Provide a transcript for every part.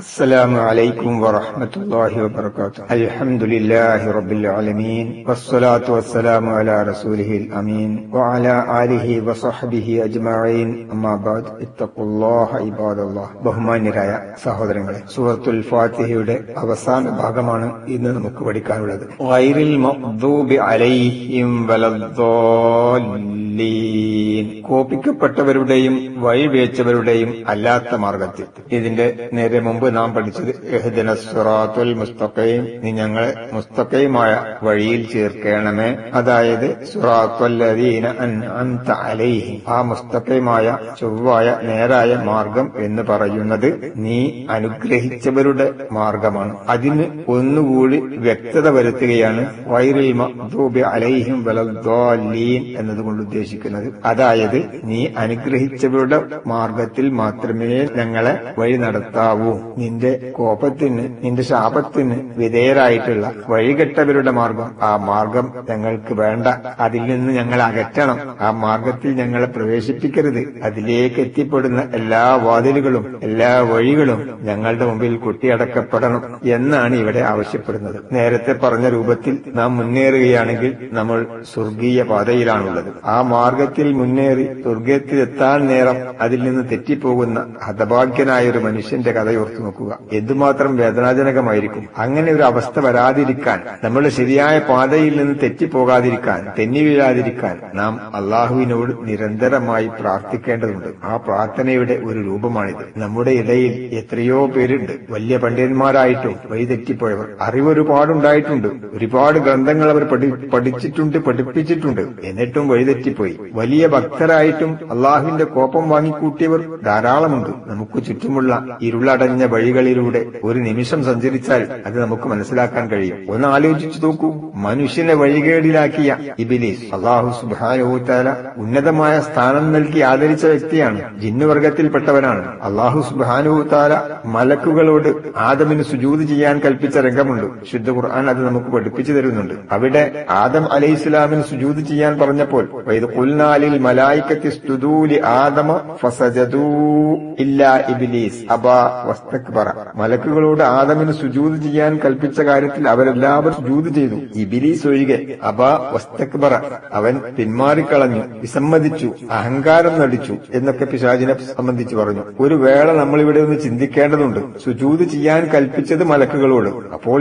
السلام عليكم ورحمة الله وبركاته. الحمد لله رب العالمين والصلاة والسلام على رسوله الأمين وعلى آله وصحبه أجمعين. أما بعد اتقوا الله عباد الله. ബഹുമാന്യരായ സഹോദരങ്ങളെ, സൂറത്തുൽ ഫാത്തിഹയുടെ അവസാന ഭാഗമാണ് ഇന്ന് നമുക്ക് പഠിക്കാനുള്ളത്. ഗൈറിൽ മഗ്ദൂബി അലൈഹിം വലദ്ദാല്ലീൻ, കോപിക്കപ്പെട്ടവരുടെയും വഴിവേച്ചവരുടെയും അല്ലാത്ത മാർഗത്തിൽ. ഇതിന്റെ നേരെ മുമ്പ് നാം പഠിച്ചത് ഇഹ്ദിനസ് സിറാത്തുൽ മുസ്തഖീം, നീ ഞങ്ങളെ മുസ്തഖീമായ വഴിയിൽ ചേർക്കണമേ. അതായത് സിറാത്തുൽ ലദീന അൻഅംത അലൈഹിം, ആ മുസ്തഖീമായ ചൊവ്വായ നേരായ മാർഗം എന്ന് പറയുന്നത് നീ അനുഗ്രഹിച്ചവരുടെ മാർഗമാണ്. അതിന് ഒന്നുകൂടി വ്യക്തത വരുത്തുകയാണ് ഗൈറിൽ മഗ്ദൂബി അലൈഹിം വലദ്ദാല്ലീൻ എന്നതുകൊണ്ട് ഉദ്ദേശിക്കുന്നത്. അതായത് നീ അനുഗ്രഹിച്ചവരുടെ മാർഗത്തിൽ മാത്രമേ ഞങ്ങളെ വഴി നടത്താവൂ. നിന്റെ കോപത്തിന്, നിന്റെ ശാപത്തിന് വിധേയരായിട്ടുള്ള വഴികെട്ടവരുടെ മാർഗം, ആ മാർഗം ഞങ്ങൾക്ക് വേണ്ട. അതിൽ നിന്ന് ഞങ്ങൾ അകറ്റണം. ആ മാർഗത്തിൽ ഞങ്ങളെ പ്രവേശിപ്പിക്കരുത്. അതിലേക്ക് എത്തിപ്പെടുന്ന എല്ലാ വാതിലുകളും എല്ലാ വഴികളും ഞങ്ങളുടെ മുമ്പിൽ കൊട്ടിയടക്കപ്പെടണം എന്നാണ് ഇവിടെ ആവശ്യപ്പെടുന്നത്. നേരത്തെ പറഞ്ഞ രൂപത്തിൽ നാം മുന്നേറുകയാണെങ്കിൽ നമ്മൾ സ്വർഗീയ പാതയിലാണുള്ളത്. ആ മാർഗത്തിൽ മുന്നേറി സ്വർഗത്തിലെത്താൻ നേരം അതിൽ നിന്ന് തെറ്റിപ്പോകുന്ന ഹതഭാഗ്യനായ ഒരു മനുഷ്യന്റെ കഥയോർത്തു നോക്കുക. എന്തുമാത്രം വേദനാജനകമായിരിക്കും. അങ്ങനെ ഒരു അവസ്ഥ വരാതിരിക്കാൻ, നമ്മുടെ ശരിയായ പാതയിൽ നിന്ന് തെറ്റിപ്പോകാതിരിക്കാൻ, തെന്നി വീഴാതിരിക്കാൻ നാം അള്ളാഹുവിനോട് നിരന്തരമായി പ്രാർത്ഥിക്കേണ്ടതുണ്ട്. ആ പ്രാർത്ഥനയുടെ ഒരു രൂപമാണിത്. നമ്മുടെ ഇടയിൽ എത്രയോ പേരുണ്ട്, വലിയ പണ്ഡിതന്മാരായിട്ടും വഴിതെറ്റിപ്പോയവർ. അറിവൊരുപാടുണ്ടായിട്ടുണ്ട്, ഒരുപാട് ഗ്രന്ഥങ്ങൾ അവർ പഠിച്ചിട്ടുണ്ട്, പഠിപ്പിച്ചിട്ടുണ്ട്, എന്നിട്ടും വഴിതെറ്റിപ്പോയി. വലിയ ഭക്തരായിട്ടും അള്ളാഹുവിന്റെ കോപം വാങ്ങിക്കൂട്ടിയവർ ധാരാളമുണ്ട്. നമുക്ക് ചുറ്റുമുള്ള ഇരുളടഞ്ഞ വഴികളിലൂടെ ഒരു നിമിഷം സഞ്ചരിച്ചാൽ അത് നമുക്ക് മനസ്സിലാക്കാൻ കഴിയും. ഒന്ന് ആലോചിച്ചു നോക്കൂ. മനുഷ്യനെ വഴികേടിലാക്കിയ ഇബ്ലീസ് അല്ലാഹു സുബ്ഹാനഹു വതആല ഉന്നതമായ സ്ഥാനം നൽകി ആദരിച്ച വ്യക്തിയാണ്. ജിന്നുവർഗത്തിൽപ്പെട്ടവനാണ്. അല്ലാഹു സുബ്ഹാനഹു വതആല മലക്കുകളോട് ആദമിന് സുജൂദ് ചെയ്യാൻ കൽപ്പിച്ച രംഗമുണ്ട്. ശുദ്ധ ഖുർആൻ അത് നമുക്ക് പഠിപ്പിച്ചു തരുന്നുണ്ട്. അവിടെ ആദം അലൈഹിസ്സലാമിന് സുജൂദ് ചെയ്യാൻ പറഞ്ഞപ്പോൾ വഇദ് ഖുൽനാ ലിൽ മലായികത്തി ഇസ്ജുദൂ ലി ആദമ ഫസജദൂ ഇല്ലാ ഇബ്ലീസ് അബാ വസ്തക്ബറ, മലക്കുകളോട് ആദമിന് സുജൂദ് ചെയ്യാൻ കൽപ്പിച്ച കാര്യത്തിൽ അവരെല്ലാവരും സുജൂദ് ചെയ്തു, ഇബ്ലീസ് ഒഴികെ. അബാ വസ്തക്ബറ, അവൻ പിന്മാറിക്കളഞ്ഞു, വിസമ്മതിച്ചു, അഹങ്കാരം നടിച്ചു എന്നൊക്കെ പിശാചിനെ സംബന്ധിച്ച് പറഞ്ഞു. ഒരു വേള നമ്മളിവിടെ ഒന്ന് ചിന്തിക്കേണ്ടതുണ്ട്. സുജൂദ് ചെയ്യാൻ കൽപ്പിച്ചത് മലക്കുകളോട്. അപ്പോൾ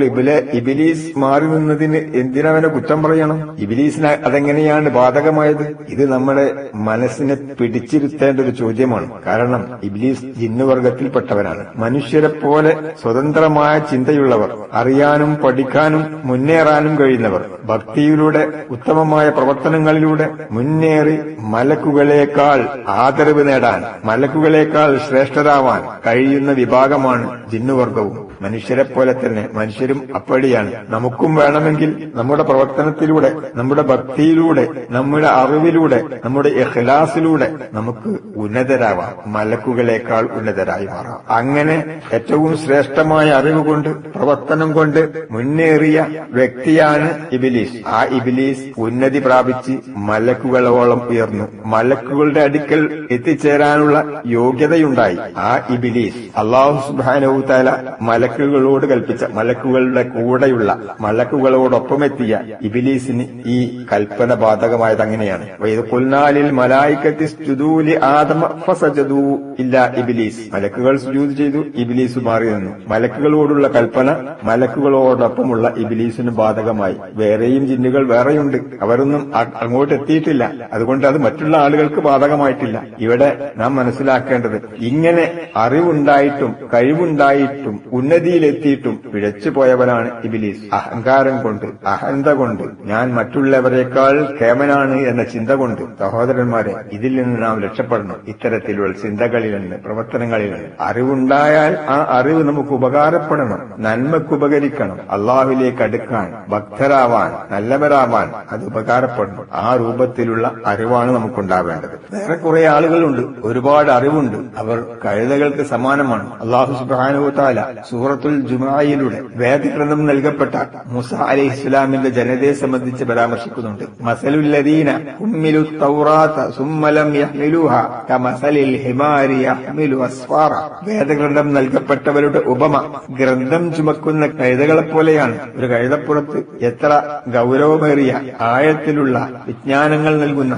ഇബ്ലീസ് മാറി നിന്നതിന് എന്തിനവനെ കുറ്റം പറയണം? ഇബ്ലീസിന് അതെങ്ങനെയാണ് ബാധകമായത്? ഇത് നമ്മുടെ മനസ്സിനെ പിടിച്ചിരുത്തേണ്ട ഒരു ചോദ്യമാണ്. കാരണം ഇബ്ലീസ് ജിന്നുവർഗത്തിൽപ്പെട്ടവരാണ്. മനുഷ്യരെ പോലെ സ്വതന്ത്രമായ ചിന്തയുള്ളവർ, അറിയാനും പഠിക്കാനും മുന്നേറാനും കഴിയുന്നവർ, ഭക്തിയിലൂടെ ഉത്തമമായ പ്രവർത്തനങ്ങളിലൂടെ മുന്നേറി മലക്കുകളേക്കാൾ ആദരവ് നേടാൻ, മലക്കുകളേക്കാൾ ശ്രേഷ്ഠരാവാൻ കഴിയുന്ന വിഭാഗമാണ് ജിന്നുവർഗവും. മനുഷ്യരെ പോലെ തന്നെ മനുഷ്യരും അപ്പടിയാണ്. നമുക്കും വേണമെങ്കിൽ നമ്മുടെ പ്രവർത്തനത്തിലൂടെ, നമ്മുടെ ഭക്തിയിലൂടെ, നമ്മുടെ അറിവിലൂടെ, നമ്മുടെ ഇഖ്ലാസിലൂടെ നമുക്ക് ഉന്നതരാവാം, മലക്കുകളേക്കാൾ ഉന്നതരായി മാറാം. അങ്ങനെ ഏറ്റവും ശ്രേഷ്ഠമായ അറിവ് കൊണ്ട്, പ്രവർത്തനം കൊണ്ട് മുന്നേറിയ വ്യക്തിയാണ് ഇബ്ലീസ്. ആ ഇബ്ലീസ് ഉന്നതി പ്രാപിച്ച് മലക്കുകളോളം ഉയർന്നു. മലക്കുകളുടെ അടുക്കൽ എത്തിച്ചേരാനുള്ള യോഗ്യതയുണ്ടായി. ആ ഇബ്ലീസ് അല്ലാഹു സുബ്ഹാനഹു വതആല മലക്കുകളോട് കൽപ്പിച്ച, മലക്കുകളുടെ കൂടെയുള്ള, മലക്കുകളോടൊപ്പം എത്തിയ ഇബ്ലീസിന് ഈ കൽപ്പന ബാധകമായത് അങ്ങനെയാണ്. വഇദ് ഖുൽനാ ലിൽ മലായികത്തി ഇസ്ജുദൂ ലി ആദമ ഫസജദൂ ഇല്ലാ ഇബ്ലീസ്, മലക്കുകൾ സുജൂദ് ചെയ്തു, ഇബ്ലീസ് മാറി നിന്നു. മലക്കുകളോടുള്ള കൽപ്പന മലക്കുകളോടൊപ്പമുള്ള ഇബ്ലീസിന് ബാധകമായി. വേറെയും ജിന്നുകൾ വേറെയുണ്ട്, അവരൊന്നും അങ്ങോട്ട് എത്തിയിട്ടില്ല. അതുകൊണ്ട് അത് മറ്റുള്ള ആളുകൾക്ക് ബാധകമായിട്ടില്ല. ഇവിടെ നാം മനസ്സിലാക്കേണ്ടത്, ഇങ്ങനെ അറിവുണ്ടായിട്ടും കഴിവുണ്ടായിട്ടും ഉന്നതിയിലെത്തിയിട്ടും പിഴച്ചു പോയവനാണ് ഇബ്ലീസ്. അഹങ്കാരം കൊണ്ട്, അഹന്ത കൊണ്ട്, ഞാൻ മറ്റുള്ളവരെക്കാൾ കേമനാണ് എന്ന ചിന്ത കൊണ്ട്. സഹോദരന്മാരെ, ഇതിൽ നിന്ന് നാം രക്ഷപ്പെടണം. ഇത്തരത്തിലുള്ള ചിന്തകളിൽ നിന്ന്, പ്രവർത്തനങ്ങളിൽ നിന്ന്. അറിവുണ്ടായാൽ ആ അറിവ് നമുക്ക് ഉപകാരപ്പെടണം, നന്മക്ക് ഉപകരിക്കണം, അള്ളാഹുവിലേക്ക് അടുക്കാൻ, ഭക്തരാവാൻ, നല്ലവരാവാൻ അത് ഉപകാരപ്പെടണം. ആ രൂപത്തിലുള്ള അറിവാണ് നമുക്കുണ്ടാവേണ്ടത്. വേറെ കുറെ ആളുകളുണ്ട്, ഒരുപാട് അറിവുണ്ട്, അവർ കഴുതകൾക്ക് സമാനമാണ്. അല്ലാഹു സുബ്ഹാനഹു വതആല സൂറ സൂറത്തുൽ ജുമുഅയിലൂടെ വേദഗ്രന്ഥം നൽകപ്പെട്ട മൂസ അലൈഹിസ്സലാമിന്റെ ജനതയെ സംബന്ധിച്ച് പരാമർശിക്കുന്നുണ്ട്. മസലുല്ലദീന ഹുമ്മിലു തൗറാത സുമ്മ ലം യഹ്മിലുഹാ കമസലിൽ ഹിമാരി യഹ്മിലു അസ്ഫാറ. വേദഗ്രന്ഥം നൽകപ്പെട്ടവരുടെ ഉപമ ഗ്രന്ഥം ചുമക്കുന്ന കഴുതകളെപ്പോലെയാണ്. ഒരു കഴുതപ്പുറത്ത് എത്ര ഗൗരവമേറിയ ആഴത്തിലുള്ള വിജ്ഞാനങ്ങൾ നൽകുന്ന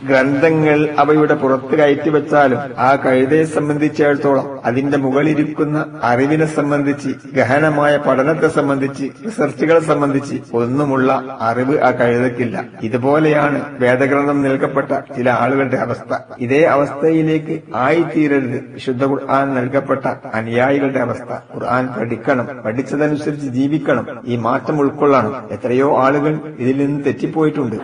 ഗ്രന്ഥങ്ങൾ അവയുടെ പുറത്ത് കയറ്റിവെച്ചാലും ആ കഴുതയെ സംബന്ധിച്ചിടത്തോളം അതിന്റെ മുകളിലിരിക്കുന്ന അറിവിനെ സംബന്ധിച്ച്, ഗഹനമായ പഠനത്തെ സംബന്ധിച്ച്, റിസർച്ചുകളെ സംബന്ധിച്ച് ഒന്നുമുള്ള അറിവ് ആ കഴുതയ്ക്കില്ല. ഇതുപോലെയാണ് വേദഗ്രന്ഥം നൽകപ്പെട്ട ചില ആളുകളുടെ അവസ്ഥ. ഇതേ അവസ്ഥയിലേക്ക് ആയിത്തീരരുത് വിശുദ്ധ ഖുർആൻ നൽകപ്പെട്ട അനുയായികളുടെ അവസ്ഥ. ഖുർആൻ പഠിക്കണം, പഠിച്ചതനുസരിച്ച് ജീവിക്കണം, ഈ മാറ്റം ഉൾക്കൊള്ളണം. എത്രയോ ആളുകൾ ഇതിൽ നിന്ന് തെറ്റിപ്പോയിട്ടുണ്ട്.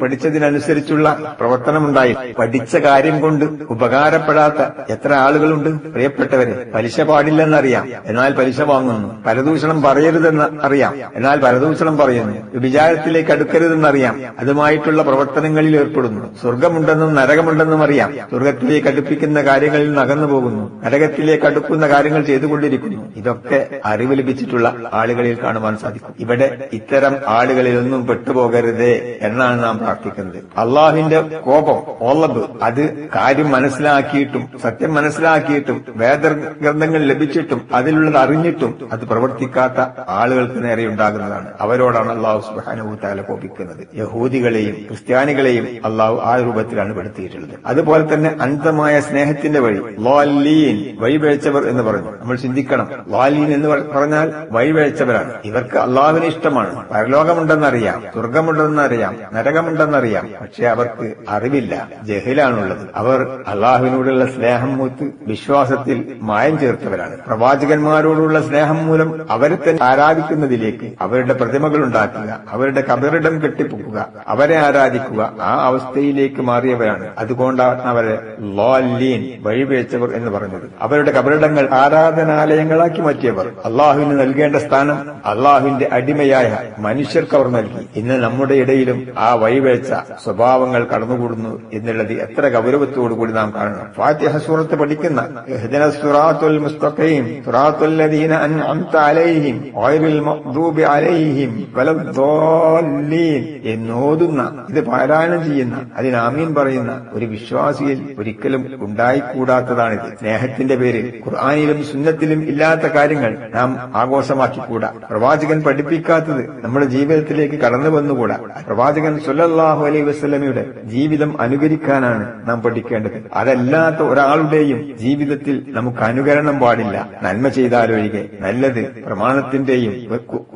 പഠിച്ചതിനനുസരിച്ചുള്ള പ്രവർത്തനമുണ്ടായി പഠിച്ച കാര്യം കൊണ്ട് ഉപകാരപ്പെടാത്ത എത്ര ആളുകളുണ്ട്. പ്രിയപ്പെട്ടവരെ, പലിശ പാടില്ലെന്നറിയാം, എന്നാൽ പലിശ വാങ്ങുന്നു. പരദൂഷണം പറയരുതെന്ന് അറിയാം, എന്നാൽ പരദൂഷണം പറയുന്നു. വിചാരത്തിലേക്ക് അടുക്കരുതെന്നറിയാം, അതുമായിട്ടുള്ള പ്രവർത്തനങ്ങളിൽ ഏർപ്പെടുന്നു. സ്വർഗമുണ്ടെന്നും നരകമുണ്ടെന്നും അറിയാം, സ്വർഗത്തിലേക്ക് അടുപ്പിക്കുന്ന കാര്യങ്ങളിൽ നിന്ന് അകന്നു പോകുന്നു. നരകത്തിലേക്ക് അടുക്കുന്ന കാര്യങ്ങൾ ചെയ്തുകൊണ്ടിരിക്കുന്നു. ഇതൊക്കെ അറിവ് ലഭിച്ചിട്ടുള്ള ആളുകളിൽ കാണുവാൻ സാധിക്കും. ഇവിടെ ഇത്തരം ആളുകളിലൊന്നും പെട്ടുപോകരുതേ എന്നാണ് നാം പ്രാർത്ഥിക്കുന്നത്. അള്ളാഹുവിന്റെ കോപം, ഓളബ്, അത് കാര്യം മനസ്സിലാക്കിയിട്ടും സത്യം മനസ്സിലാക്കിയിട്ടും വേദഗ്രന്ഥങ്ങൾ ലഭിച്ചിട്ടും അതിലുള്ളത് അറിഞ്ഞിട്ടും അത് പ്രവർത്തിക്കാത്ത ആളുകൾക്ക് നേരെ ഉണ്ടാകുന്നതാണ്. അവരോടാണ് അള്ളാഹു സുബ്ഹാനഹു വ തആല കോപിക്കുന്നത്. യഹൂദികളെയും ക്രിസ്ത്യാനികളെയും അള്ളാഹു ആ രൂപത്തിലാണ് പെടുത്തിയിട്ടുള്ളത്. അതുപോലെ തന്നെ അന്ധമായ സ്നേഹത്തിന്റെ വഴി, ളാലീൻ, വഴിപിഴച്ചവർ എന്ന് പറഞ്ഞു. നമ്മൾ ചിന്തിക്കണം, ളാലീൻ എന്ന് പറഞ്ഞാൽ വഴിപിഴച്ചവരാണ്. ഇവർക്ക് അള്ളാഹുവിനെ ഇഷ്ടമാണ്, പരലോകമുണ്ടെന്നറിയാം, സ്വർഗമുണ്ടെന്നറിയാം, നരകമുണ്ടെന്നറിയാം, പക്ഷെ അവർക്ക് അറിവില്ല, ജഹിലാണുള്ളത്. അവർ അള്ളാഹുവിനോടുള്ള സ്നേഹം മൂത്ത് വിശ്വാസത്തിൽ മായം ചേർത്തവരാണ്. പ്രവാചകന്മാരോടുള്ള സ്നേഹം മൂലം അവരെ തന്നെ ആരാധിക്കുന്നതിലേക്ക് അവരുടെ പ്രതിമകൾ ഉണ്ടാക്കുക, അവരുടെ കബറിടം കെട്ടിപ്പൊക്കുക, അവരെ ആരാധിക്കുക, ആ അവസ്ഥയിലേക്ക് മാറിയവരാണ്. അതുകൊണ്ടാണ് അവരെ ളാലീൻ, വഴിപിഴച്ചവർ എന്ന് പറഞ്ഞത്. അവരുടെ കബറിടങ്ങൾ ആരാധനാലയങ്ങളാക്കി മാറ്റിയവർ. അള്ളാഹുവിന് നൽകേണ്ട സ്ഥാനം അള്ളാഹുവിന്റെ അടിമയായ മനുഷ്യർക്ക് അവർ നൽകി. ഇന്ന് നമ്മുടെ ഇടയിലും ആ വഴിപിഴച്ച സ്വഭാവങ്ങൾ കടന്നുകൂടുന്നു എന്നുള്ളത് എത്ര ഗൗരവത്തോടുകൂടി നാം കാണണം. ഫാത്തിഹ സൂറത്ത് പഠിക്കുന്ന ഇഹ്ദിനസ് സിറാത്തുൽ മുസ്തഖീം സിറാത്തുൽ ലദീന അൻഅംത അലൈഹിം ഗൈറിൽ മഗ്ദൂബി അലൈഹിം വലദ്ദാല്ലീൻ എന്നോതുന്ന, ഇത് പാരായണം ചെയ്യുന്ന, അതിന് ആമീൻ പറയുന്ന ഒരു വിശ്വാസിയിൽ ഒരിക്കലും ഉണ്ടായിക്കൂടാത്തതാണിത്. സ്നേഹത്തിന്റെ പേരിൽ ഖുർആനിലും സുന്നത്തിലും ഇല്ലാത്ത കാര്യങ്ങൾ നാം ആഘോഷമാക്കിക്കൂടാ. പ്രവാചകൻ പഠിപ്പിക്കാത്തത് നമ്മുടെ ജീവിതത്തിലേക്ക് കടന്നു വന്നുകൂടാ. പ്രവാചകൻ സ്വല്ലല്ലാഹു അലൈഹി വസല്ലമയുടെ ജീവിതം അനുകരിക്കാനാണ് നാം പഠിക്കേണ്ടത്. അതല്ലാത്ത ഒരാളുടെയും ജീവിതത്തിൽ നമുക്ക് അനുകരണം പാടില്ല. നന്മ ചെയ്താലൊഴികെ നല്ലത് പ്രമാണത്തിന്റെയും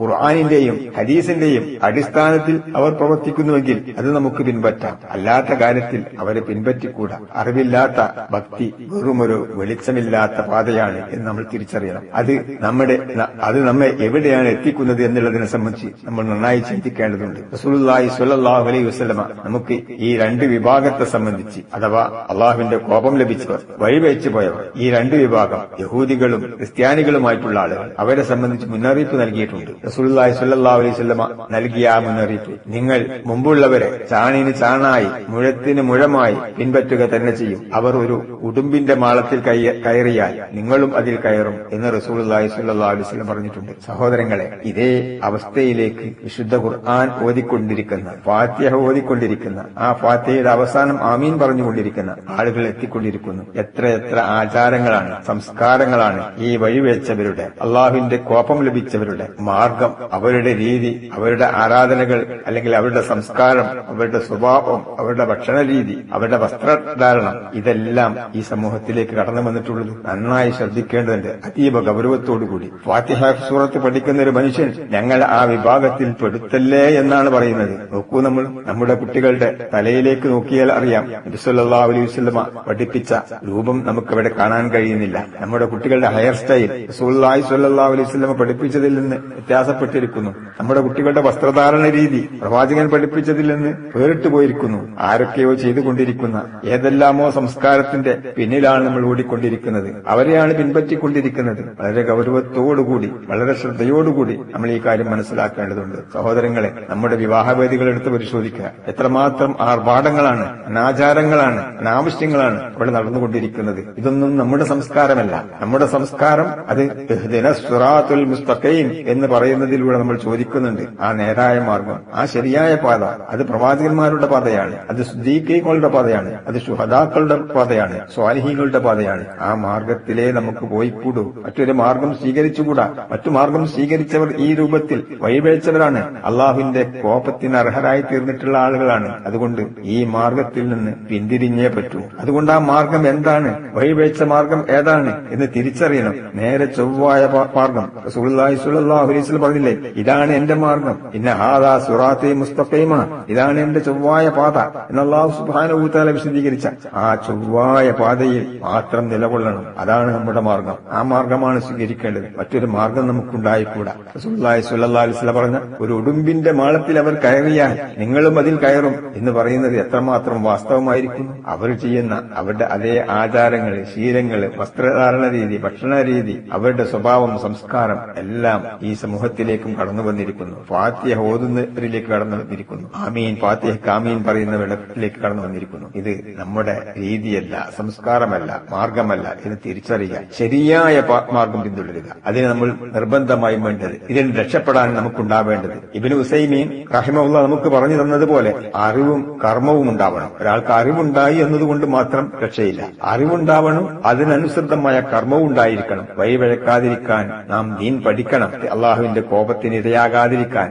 ഖുർആനിന്റെയും ഹദീസിന്റെയും അടിസ്ഥാനത്തിൽ അവർ പ്രവർത്തിക്കുന്നുവെങ്കിൽ അത് നമുക്ക് പിൻപറ്റാം. അല്ലാത്ത കാര്യത്തിൽ അവരെ പിൻപറ്റിക്കൂടാ. അറിവില്ലാത്ത ഭക്തി വെറുമൊരു വെളിച്ചമില്ലാത്ത പാതയാണ് എന്ന് നമ്മൾ തിരിച്ചറിയണം. അത് നമ്മെ എവിടെയാണ് എത്തിക്കുന്നത് എന്നുള്ളതിനെ സംബന്ധിച്ച് നമ്മൾ നന്നായി ചിന്തിക്കേണ്ടതുണ്ട്. റസൂലുള്ളാഹി സ്വല്ലല്ലാഹു അലൈഹി വസല്ലമ നമുക്ക് ഈ രണ്ട് വിഭാഗത്തെ സംബന്ധിച്ച്, അഥവാ അള്ളാഹുവിന്റെ കോപം ലഭിച്ചവർ, വഴിവെച്ചു പോയവർ, ഈ രണ്ട് വിഭാഗം യഹൂദികളും ക്രിസ്ത്യാനികളുമായിട്ടുള്ള ആളുകൾ, അവരെ സംബന്ധിച്ച് മുന്നറിയിപ്പ് നൽകിയിട്ടുണ്ട്. റസൂലുള്ളാഹി സ്വല്ലല്ലാഹു അലൈഹി വസല്ലമ നൽകിയ ആ മുന്നറിയിപ്പ്, നിങ്ങൾ മുമ്പുള്ളവരെ ചാണിന് ചാണായി മുഴത്തിന് മുഴമായി പിൻപറ്റുക തന്നെ ചെയ്യും. അവർ ഒരു ഉടുമ്പിന്റെ മാളത്തിൽ കയറിയാൽ നിങ്ങളും അതിൽ കയറും എന്ന് റസൂലുള്ളാഹി സ്വല്ലല്ലാഹു അലൈഹി വസല്ലം പറഞ്ഞിട്ടുണ്ട്. സഹോദരങ്ങളെ, ഇതേ അവസ്ഥയിലേക്ക് വിശുദ്ധ ഖുർആൻ ഓതിക്കൊണ്ടിരിക്കുന്ന, ഫാത്തിഹ ഓതിക്കൊണ്ടിരിക്കുന്ന, ആ ഫാത്തിഹയുടെ അവസാനം ആമീൻ പറഞ്ഞുകൊണ്ടിരിക്കുന്ന ആളുകൾ എത്തിക്കൊണ്ടിരിക്കുന്നു. എത്ര ആചാരങ്ങളാണ്, സംസ്കാരങ്ങളാണ് ഈ വഴിവെച്ചവരുടെ, അള്ളാഹുവിന്റെ കോപം ലഭിച്ചവരുടെ മാർഗം, അവരുടെ രീതി, അവരുടെ ആരാധനകൾ, അല്ലെങ്കിൽ അവരുടെ സംസ്കാരം, അവരുടെ സ്വഭാവം, അവരുടെ ഭക്ഷണ രീതി, അവരുടെ വസ്ത്രധാരണം, ഇതെല്ലാം ഈ സമൂഹത്തിലേക്ക് കടന്നു വന്നിട്ടുള്ളത് നന്നായി ശ്രദ്ധിക്കേണ്ടതുണ്ട്. അതീവ ഗൗരവത്തോടുകൂടി ഫാത്തിഹ സൂറത്ത് പഠിക്കുന്ന ഒരു മനുഷ്യൻ ഞങ്ങൾ ആ വിഭാഗത്തിൽ പെടുത്തല്ലേ എന്നാണ് പറയുന്നത്. നോക്കൂ, നമ്മൾ നമ്മുടെ കുട്ടികളുടെ തലയിലേക്ക് നോക്കിയാൽ അറിയാം, നബി സല്ലല്ലാഹു അലൈഹി വസല്ലമ പഠിപ്പിച്ച രൂപം നമുക്കവിടെ കാണാൻ കഴിയുന്നില്ല. നമ്മുടെ കുട്ടികളുടെ ഹെയർ സ്റ്റൈൽ റസൂലുള്ളാഹി സ്വല്ലല്ലാഹു അലൈഹി വസല്ലമ പഠിപ്പിച്ചതിൽ നിന്ന് വ്യത്യാസപ്പെട്ടിരിക്കുന്നു. നമ്മുടെ കുട്ടികളുടെ വസ്ത്രധാരണ രീതി പ്രവാചകൻ പഠിപ്പിച്ചതിൽ നിന്ന് വേറിട്ട് പോയിരിക്കുന്നു. ആരൊക്കെയോ ചെയ്തുകൊണ്ടിരിക്കുന്ന ഏതെല്ലാമോ സംസ്കാരത്തിന്റെ പിന്നിലാണ് നമ്മൾ ഓടിക്കൊണ്ടിരിക്കുന്നത്. അവരെയാണ് പിൻപറ്റിക്കൊണ്ടിരിക്കുന്നത്. വളരെ ഗൗരവത്തോടുകൂടി, വളരെ ശ്രദ്ധയോടുകൂടി നമ്മൾ ഈ കാര്യം മനസ്സിലാക്കേണ്ടതുണ്ട്. സഹോദരങ്ങളെ, നമ്മുടെ വിവാഹവേദികൾ എടുത്ത് പരിശോധിക്കുക. എത്രമാത്രം ആർഭാട ആർഭാടങ്ങളാണ്, അനാചാരങ്ങളാണ്, അനാവശ്യങ്ങളാണ് ഇവിടെ നടന്നുകൊണ്ടിരിക്കുന്നത്. ഇതൊന്നും നമ്മുടെ സംസ്കാരമല്ല. നമ്മുടെ സംസ്കാരം അത് ഇഹ്ദിനസ് സിറാത്തുൽ മുസ്തഖീം എന്ന് പറയുന്നതിലൂടെ നമ്മൾ ചോദിക്കുന്നുണ്ട്. ആ നേരായ മാർഗം, ആ ശരിയായ പാത, അത് പ്രവാചകന്മാരുടെ പാതയാണ്, അത് സിദ്ദീഖീങ്ങളുടെ പാതയാണ്, അത് ശുഹദാക്കളുടെ പാതയാണ്, സ്വാലിഹീങ്ങളുടെ പാതയാണ്. ആ മാർഗത്തിലേ നമുക്ക് പോയിക്കൂടൂ. മറ്റൊരു മാർഗം സ്വീകരിച്ചുകൂടാ. മറ്റു മാർഗം സ്വീകരിച്ചവർ ഈ രൂപത്തിൽ വഴിപിഴച്ചവരാണ്, അള്ളാഹുവിന്റെ കോപത്തിന് അർഹരായി തീർന്നിട്ടുള്ള ആളുകളാണ്. അതുകൊണ്ട് ഈ മാർഗത്തിൽ നിന്ന് പിന്തിരിഞ്ഞേ പറ്റൂ. അതുകൊണ്ട് ആ മാർഗം എന്താണ്, വഴിപിഴച്ച മാർഗം ഏതാണ് എന്ന് തിരിച്ചറിയണം. നേരെ ചൊവ്വായ മാർഗം റസൂലുള്ളാഹി സ്വല്ലല്ലാഹു അലൈഹി വസല്ലം പറഞ്ഞില്ലേ, ഇതാണ് എന്റെ മാർഗം, ഇന്ന ഹാദാ സിറാത്തീ മുസ്തഖീമ, ഇതാണ് എന്റെ ചൊവ്വായ പാത എന്ന് അല്ലാഹു സുബ്ഹാനഹു വ തആല വിശദീകരിച്ച ആ ചൊവ്വായ പാതയിൽ മാത്രം നിലകൊള്ളണം. അതാണ് നമ്മുടെ മാർഗം. ആ മാർഗമാണ് സ്വീകരിക്കേണ്ടത്. മറ്റൊരു മാർഗം നമുക്കുണ്ടായിക്കൂടാ. റസൂലുള്ളാഹി സ്വല്ലല്ലാഹു അലൈഹി വസല്ലം പറഞ്ഞ ഒരു ഉടുമ്പിന്റെ മാളത്തിൽ അവർ കയറിയാൽ നിങ്ങളും അതിൽ കയറും എന്ന് പറയുന്നത് എത്രമാത്രം വാസ്തവമായിരിക്കുന്നു. അവർ ചെയ്യുന്ന അവരുടെ അതേ ആചാരങ്ങൾ, ശീലങ്ങൾ, വസ്ത്രധാരണ രീതി, ഭക്ഷണ രീതി, അവരുടെ സ്വഭാവം, സംസ്കാരം എല്ലാം ഈ സമൂഹത്തിലേക്കും കടന്നു വന്നിരിക്കുന്നു. ഫാത്തിഹ ഓതുന്നവരിലേക്ക് കടന്നു വന്നിരിക്കുന്നു. ആമീൻ ഫാത്തിഹക്ക് ആമീൻ പറയുന്നവരിലേക്ക് കടന്നു വന്നിരിക്കുന്നു. ഇത് നമ്മുടെ രീതിയല്ല, സംസ്കാരമല്ല, മാർഗമല്ല എന്ന് തിരിച്ചറിയുക. ശരിയായ മാർഗം പിന്തുടരുക. അതിന് നമ്മൾ നിർബന്ധമായും വേണ്ടത്, ഇതിൽ രക്ഷപ്പെടാൻ നമുക്കുണ്ടാവേണ്ടത് ഇബ്നു ഉസൈമീൻ റഹിമഹുല്ലാഹ് നമുക്ക് പറഞ്ഞു തന്നതുപോലെ അറിവും കർമ്മവും ഉണ്ടാവണം. ഒരാൾക്ക് അറിവുണ്ടായി എന്നതുകൊണ്ട് മാത്രം രക്ഷയില്ല. അറിവുണ്ടാവണം, അതിനനുസൃതമായ കർമ്മവും ഉണ്ടായിരിക്കണം. വഴിവഴക്കാതിരിക്കാൻ നാം ദീൻ പഠിക്കണം. അള്ളാഹുവിന്റെ കോപത്തിന് ഇരയാകാതിരിക്കാൻ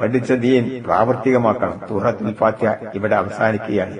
പഠിച്ച ദീൻ പ്രാവർത്തികമാക്കണം. സൂറത്തുൽ ഫാത്തിഹ ഇവിടെ അവസാനിക്കുകയാണ്.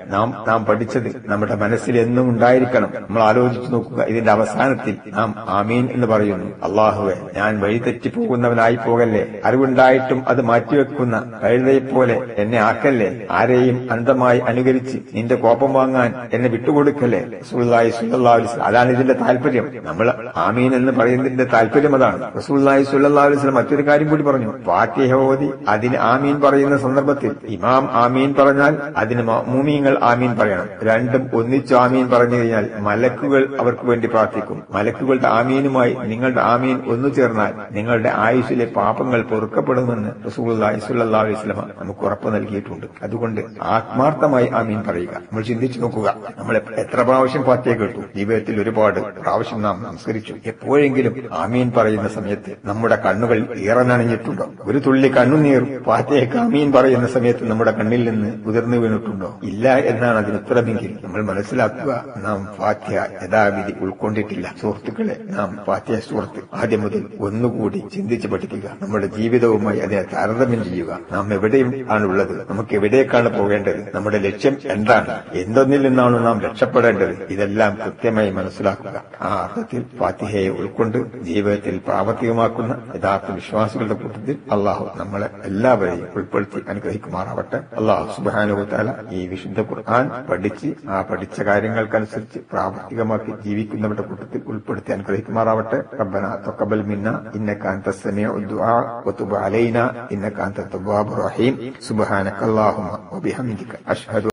നാം പഠിച്ചത് നമ്മുടെ മനസ്സിൽ എന്നും ഉണ്ടായിരിക്കണം. നമ്മൾ ആലോചിച്ചു നോക്കുക, ഇതിന്റെ അവസാനത്തിൽ നാം ആമീൻ എന്ന് പറയുന്നു. അള്ളാഹുവെ, ഞാൻ വഴിതെറ്റി പോകുന്നവനായി പോകല്ലേ, അറിവുണ്ടായിട്ടും അത് മാറ്റിവെക്കുന്ന കഴുതയെപ്പോലെ എന്നെ ആക്കല്ലേ, ആരെയും അന്ധമായി അനുകരിച്ച് നിന്റെ കോപം വാങ്ങാൻ എന്നെ വിട്ടുകൊടുക്കല്ലേ. റസൂലുള്ളാഹി സ്വല്ലല്ലാഹു അലൈഹി വസല്ലം, അതാണ് ഇതിന്റെ താല്പര്യം. നമ്മൾ ആമീൻ എന്ന് പറയുന്നതിന്റെ താല്പര്യം അതാണ്. റസൂലുള്ളാഹി സ്വല്ലല്ലാഹു അലൈഹി വസല്ലം മറ്റൊരു കാര്യം കൂടി പറഞ്ഞു. ഫാത്തിഹ ഓതി അതിന് ആമീൻ പറയുന്ന സന്ദർഭത്തിൽ ഇമാം ആമീൻ പറഞ്ഞാൽ അതിന് മഅ്മൂമീങ്ങൾ ആമീൻ പറയണം. രണ്ടും ഒന്നിച്ച് ആമീൻ പറഞ്ഞു കഴിഞ്ഞാൽ മലക്കുകൾ അവർക്ക് വേണ്ടി പ്രാർത്ഥിക്കും. മലക്കുകളുടെ ആമീനുമായി നിങ്ങളുടെ ആമീൻ ഒന്നു ചേർന്നാൽ നിങ്ങളുടെ ആയുസ്സിലെ പാപങ്ങൾ പൊറുക്കപ്പെടുമെന്ന് റസൂലുള്ളാഹി സ്വല്ലല്ലാഹു അലൈഹി വസല്ലം നമുക്ക് ഉറപ്പ് നൽകിയിട്ടുണ്ട്. അതുകൊണ്ട് ആത്മാർത്ഥമായി ആമീൻ പറയുക. നമ്മൾ ചിന്തിച്ചു നോക്കുക, നമ്മൾ എത്ര പ്രാവശ്യം ഫാത്തിഹ കേട്ടു? ജീവിതത്തിൽ ഒരുപാട് പ്രാവശ്യം നാം നമസ്കരിച്ചു. എപ്പോഴെങ്കിലും ആമീൻ പറയുന്ന സമയത്ത് നമ്മുടെ കണ്ണുകൾ ഈറനണിഞ്ഞിട്ടുണ്ടോ? ഒരു തുള്ളി കണ്ണുനീർ ഫാത്തിഹയ്ക്ക് ആമീൻ പറയുന്ന സമയത്ത് നമ്മുടെ കണ്ണിൽ നിന്ന് ഉതിർന്നു വീണിട്ടുണ്ടോ? ഇല്ല എന്നാണ് അതിന് ഉത്തരമെങ്കിൽ നമ്മൾ മനസ്സിലാക്കുക, നാം ഫാത്തിഹ യഥാവിധി ഉൾക്കൊണ്ടിട്ടില്ല. സുഹൃത്തുക്കളെ, നാം ഫാത്തിഹ സൂറത്ത് ആദ്യം മുതൽ ഒന്നുകൂടി ചിന്തിച്ച് പഠിക്കുക. നമ്മുടെ ജീവിതവുമായി അതിനെ താരതമ്യം ചെയ്യുക. നാം എവിടെയും ആണുള്ളത്, നമുക്ക് എവിടേക്കാണ് പോകേണ്ടത്, നമ്മുടെ ലക്ഷ്യം എന്താണ്, എന്തൊന്നിൽ നിന്നാണ് നാം രക്ഷപ്പെടേണ്ടത്, ഇതെല്ലാം കൃത്യമായി മനസ്സിലാക്കുക. ആ അർത്ഥത്തിൽ ഫാത്തിഹയെ ഉൾക്കൊണ്ട് ജീവിതത്തിൽ പ്രാവർത്തികമാക്കുന്ന യഥാർത്ഥ വിശ്വാസികളുടെ കൂട്ടത്തിൽ അള്ളാഹു നമ്മളെ എല്ലാവരെയും ഉൾപ്പെടുത്തി അനുഗ്രഹിക്കുമാറാവട്ടെ. അള്ളാഹു സുബ്ഹാനഹു വ തആല ഈ വിശുദ്ധ ഖുർആൻ പഠിച്ച് ആ പഠിച്ച കാര്യങ്ങൾക്കനുസരിച്ച് പ്രാവർത്തികമാക്കി ജീവിക്കുന്നവരുടെ കൂട്ടത്തിൽ ഉൾപ്പെടുത്തി അനുഗ്രഹിക്കുമാറാവട്ടെ. റബ്ബനാ തഖബ്ബൽ മിന്നാ ഇന്നക അൻതസ് സമീഉദ് ദുആ വതുബ് അലൈനാ ഇന്നക അൻതത് തവ്വാബുർ റഹീം. സുബ്ഹാനക അല്ലാഹുമ്മ വബിഹംദിക അഷ്ഹദു